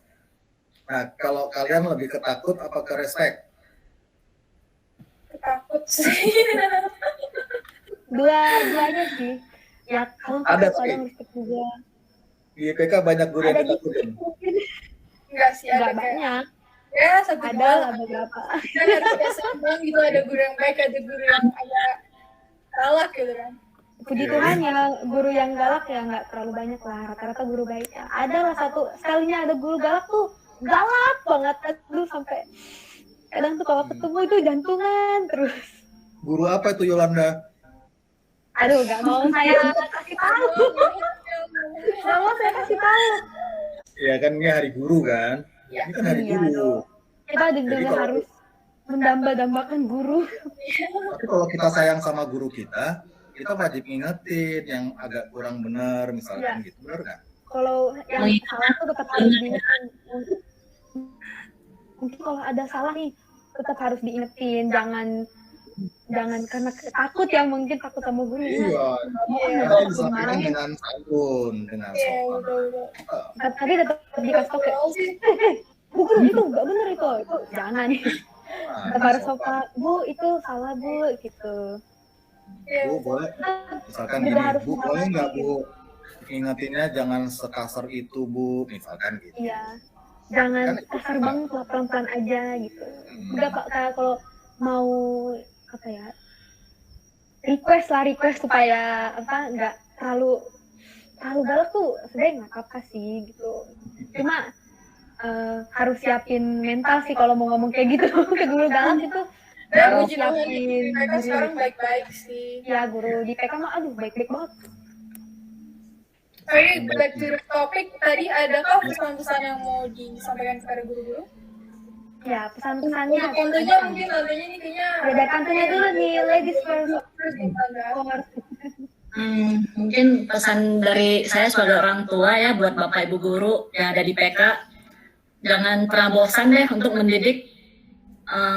Nah, kalau kalian lebih ketakut apa ke respect? Takut sih. dua-duanya sih ya, kalau Ada takut sih. kadang respect juga. Di IPK banyak guru yang Ada gitu ditakutin. mungkin, Enggak sih, ada nggak kayak banyak, ya satu ada dua lah beberapa. kan harus kayak seimbang gitu, ada guru yang baik, ada guru yang agak galak gitu kan. Puji Tuhan ya, guru yang galak ya nggak terlalu banyak lah, rata-rata guru baik ya. Ada lah satu, sekalinya ada guru galak tuh galak banget, aduh sampai kadang tuh kalau ketemu itu jantungan terus. Guru apa itu Yolanda? Aduh, nggak mau saya kasih tahu, nggak mau saya kasih tahu. Ya kan ini hari guru kan? Iya. Ini kan hari Iya, guru. Kita juga kalau- harus mendamba-dambakan guru. Tapi kalau kita sayang sama guru kita wajib ingetin yang agak kurang benar misalkan gitu, benar nggak? Kalau yang salah tuh tetap harus diingetin. Mungkin kalau ada salah nih tetap harus diingetin, jangan karena takut ya, mungkin takut sama guru. Iya, Iya. nanti disampaikan dengan santun, dengan Iya, sopan. betul. Tapi tetap dikasih tau kayak, Kalau sih, Bu guru itu nggak bener itu jangan. Nah, Tetap harus sopan, Bu itu salah Bu gitu. iya. Bu boleh, misalkan Juga gini, harus Bu boleh memahami nggak gitu. Bu ingetinnya jangan sekasar itu Bu, misalkan gitu. Iya, jangan kasar banget lah, pelan-pelan aja gitu. Udah Pak, kayak kalau mau apa ya, request supaya nggak terlalu galak tuh sebenarnya nggak apa-apa sih gitu. Cuma harus siapin mental sih kalau mau ngomong kayak gitu ke guru galak itu. Dan Harus puji Tuhan siapin di mereka diri. sekarang baik-baik sih. Ya guru di PK mah aduh baik-baik banget. Tapi back to the topic, tadi adakah pesan-pesan yang mau disampaikan kepada guru-guru? Ya pesan-pesannya. Untuk tantenya mungkin tantenya ini kayaknya Ya dari tantenya dulu nih, ladies first. Terus nih, Tante. Mungkin pesan dari saya sebagai orang tua ya buat Bapak Ibu guru yang ada di PK, jangan pernah bosan deh untuk mendidik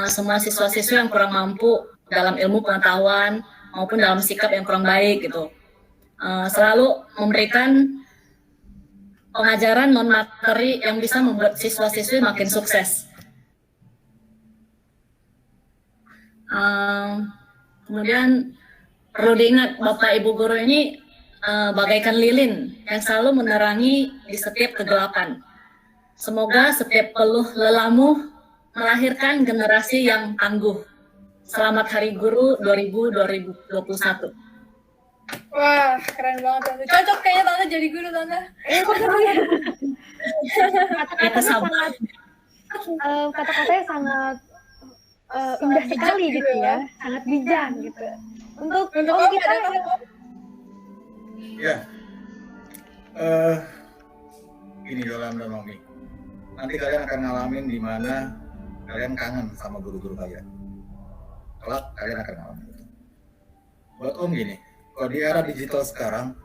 semua siswa-siswa yang kurang mampu dalam ilmu pengetahuan maupun dalam sikap yang kurang baik gitu. Selalu memberikan pengajaran non materi yang bisa membuat siswa-siswi makin sukses. Kemudian perlu diingat Bapak Ibu guru ini bagaikan lilin yang selalu menerangi di setiap kegelapan. Semoga setiap peluh lelamu melahirkan generasi yang tangguh. Selamat Hari Guru 2021. Wah, keren banget Tante. Cocok kayaknya Tante jadi guru Tante. Kata-katanya sangat indah bijak sekali gitu gitu ya. ya, sangat bijak gitu. Untuk Untuk Om Om kita ada apa? Ya, ini Yolanda Nomi. Nanti kalian akan ngalamin di mana kalian kangen sama guru-guru kalian. Kelak kalian akan ngalamin itu. Buat Om gini, kalau di era digital sekarang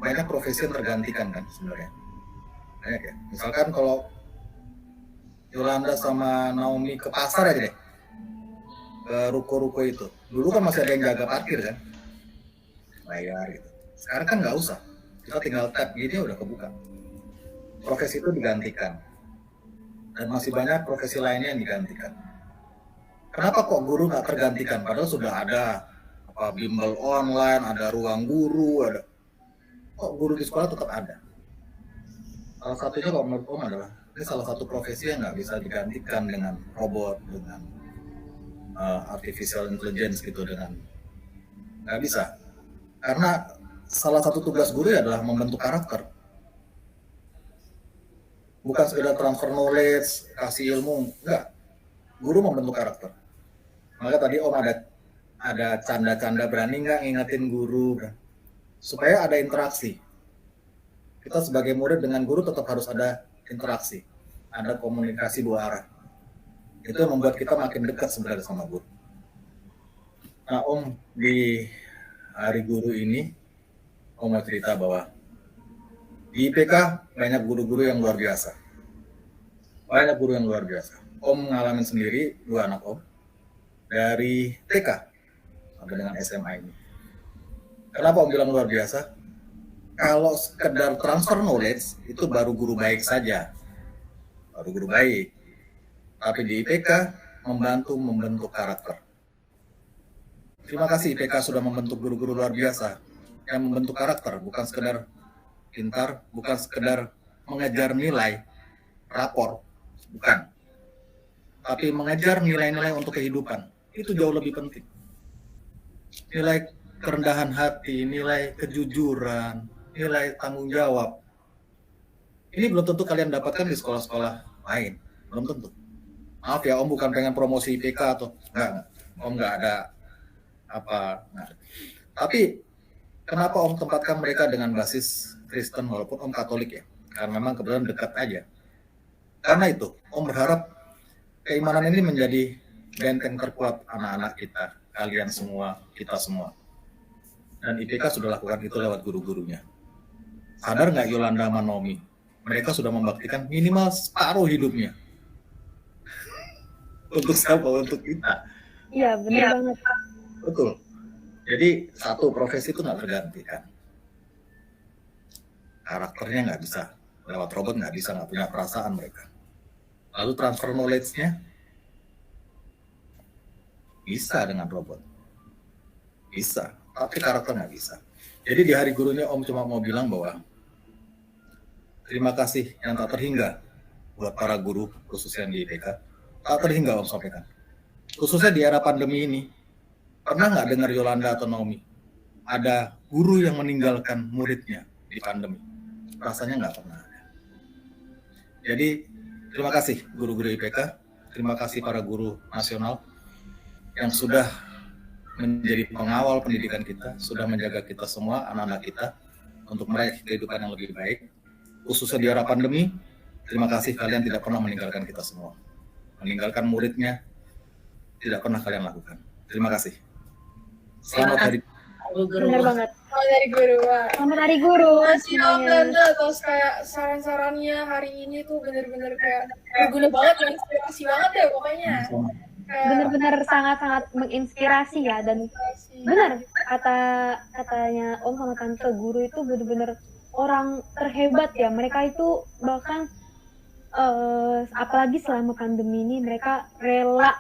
banyak profesi yang tergantikan kan sebenarnya. Banyak ya. Misalkan kalau Yolanda sama Naomi ke pasar aja deh, ke ruko-ruko itu. Dulu kan masih ada yang jaga parkir kan, bayar gitu. Sekarang kan nggak usah, kita tinggal tap gini udah kebuka. Profesi itu digantikan, dan masih banyak profesi lainnya yang digantikan. Kenapa kok guru nggak tergantikan? Padahal sudah ada apa bimbel online, ada ruang guru, ada. Kok guru di sekolah tetap ada? Salah satunya kalau menurut Om adalah ini salah satu profesi yang nggak bisa digantikan dengan robot, dengan artificial intelligence gitu, dengan nggak bisa. Karena salah satu tugas guru adalah membentuk karakter. Bukan sekedar transfer knowledge, kasih ilmu, enggak. Guru membentuk karakter. Maka tadi Om ada canda-canda, berani nggak ngingetin guru, supaya ada interaksi. Kita sebagai murid dengan guru tetap harus ada interaksi, ada komunikasi dua arah. Itu yang membuat kita makin dekat sebenarnya sama guru. Nah Om, di hari guru ini, Om mau cerita bahwa di IPK banyak guru-guru yang luar biasa. Banyak guru yang luar biasa. Om ngalamin sendiri 2 anak Om dari TK sampai dengan SMA ini. Kenapa Om bilang luar biasa? Kalau sekedar transfer knowledge itu baru guru baik saja. Baru guru baik. Tapi di IPK membentuk karakter. Terima kasih IPK sudah membentuk guru-guru luar biasa yang membentuk karakter, bukan sekedar pintar, bukan sekedar mengejar nilai rapor, bukan. Tapi mengejar nilai-nilai untuk kehidupan, itu jauh lebih penting. Nilai kerendahan hati, nilai kejujuran, nilai tanggung jawab. Ini belum tentu kalian dapatkan di sekolah-sekolah lain, belum tentu. Maaf ya Om, bukan pengen promosi IPK atau enggak. Om nggak ada apa. Nah. Tapi kenapa Om tempatkan mereka dengan basis Kristen walaupun Om Katolik ya? Karena memang kebetulan dekat aja. Karena itu Om berharap keimanan ini menjadi benteng terkuat anak-anak kita, kalian semua, kita semua. Dan IPK sudah lakukan itu lewat guru-gurunya. Sadar nggak Yolanda sama Nomi? Mereka sudah membaktikan minimal separuh hidupnya. Untuk siapa? Untuk kita. Iya, benar banget. Betul. Jadi satu profesi itu nggak tergantikan. Karakternya nggak bisa. Lewat robot nggak bisa, nggak punya perasaan mereka. Lalu transfer knowledge-nya bisa dengan robot. Bisa, tapi karakter nggak bisa. Jadi di hari gurunya Om cuma mau bilang bahwa terima kasih yang tak terhingga buat para guru, khususnya di IPK. Tak terhingga Om sampaikan. Khususnya di era pandemi ini, pernah nggak dengar Yolanda atau Naomi ada guru yang meninggalkan muridnya di pandemi? Rasanya nggak pernah ada. Jadi terima kasih guru-guru IPK, terima kasih para guru nasional yang sudah menjadi pengawal pendidikan kita, sudah menjaga kita semua, anak-anak kita, untuk meraih kehidupan yang lebih baik. Khususnya di era pandemi, terima kasih kalian tidak pernah meninggalkan kita semua. Meninggalkan muridnya, tidak pernah kalian lakukan. Terima kasih. Selamat hari. Benar banget. Selamat dari guru, Pak. Selamat hari guru. Masih Om semuanya. Tante, terus kayak saran-sarannya hari ini tuh bener-bener kayak berguna banget, inspirasi banget ya pokoknya. Kayak Benar-benar sangat-sangat menginspirasi ya, dan inspirasi. benar katanya Om sama Tante, guru itu benar-benar orang terhebat ya. Mereka itu bahkan apalagi selama pandemi ini mereka rela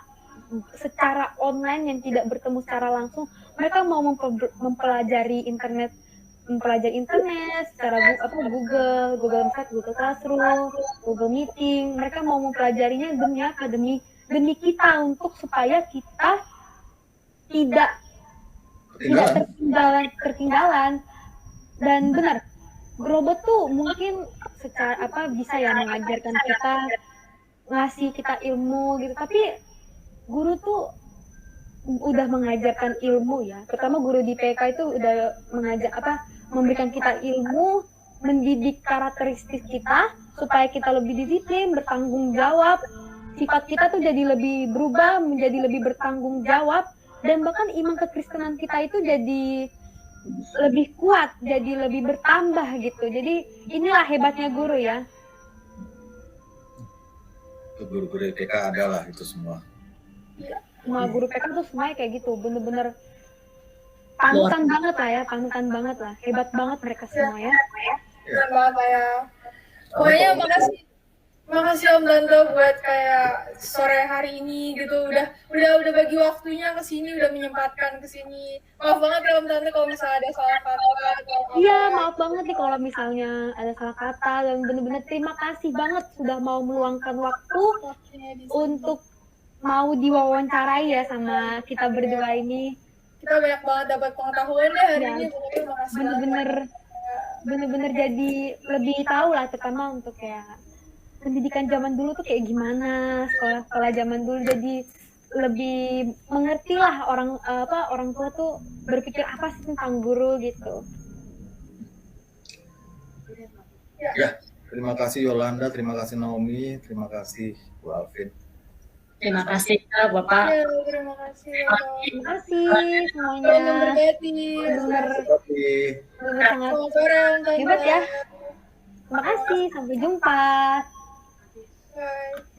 secara online yang tidak bertemu secara langsung, mereka mau mempelajari internet secara Google Meet, Google Classroom, Google Meeting. Mereka mau mempelajarinya demi apa? Demi kita, untuk supaya kita tidak tertinggalan. Dan benar, robot tuh mungkin secara bisa ya mengajarkan kita, ngasih kita ilmu gitu, tapi guru tuh udah mengajarkan ilmu ya. Pertama guru di PK itu udah memberikan kita ilmu, mendidik karakteristik kita supaya kita lebih disiplin, bertanggung jawab. Sifat kita tuh jadi lebih berubah, menjadi lebih bertanggung jawab, dan bahkan iman kekristenan kita itu jadi lebih kuat, jadi lebih bertambah gitu. Jadi inilah hebatnya guru ya. Guru-guru PK adalah itu semua. Semua guru PK tuh semuanya kayak gitu, bener-bener panutan banget lah ya, panutan banget lah. Hebat banget mereka semua ya. Keren banget lah ya. Pokoknya makasih Om Tante buat kayak sore hari ini gitu udah bagi waktunya ke sini, udah menyempatkan ke sini. Maaf banget ya Om Tante kalau misalnya ada salah kata. Iya, maaf banget nih kalau misalnya ada salah kata, dan bener-bener terima kasih banget sudah mau meluangkan waktu untuk mau diwawancarai ya sama kita berdua ini. Kita banyak banget dapat pengetahuan deh hari ini. Pokoknya makasih bener-bener jadi lebih tahu lah, terutama untuk kayak pendidikan zaman dulu tuh kayak gimana, sekolah zaman dulu, jadi lebih mengerti lah orang tua tuh berpikir apa sih tentang guru gitu. Ya, terima kasih Yolanda, terima kasih Naomi, terima kasih Bu Alvin. Terima kasih ya, Bapak. Ya, terima kasih. Terima kasih semuanya. Tuhan memberkati. Bener sangat Selamat sore Om Tante. hebat ya. Terima kasih, sampai jumpa. Bye.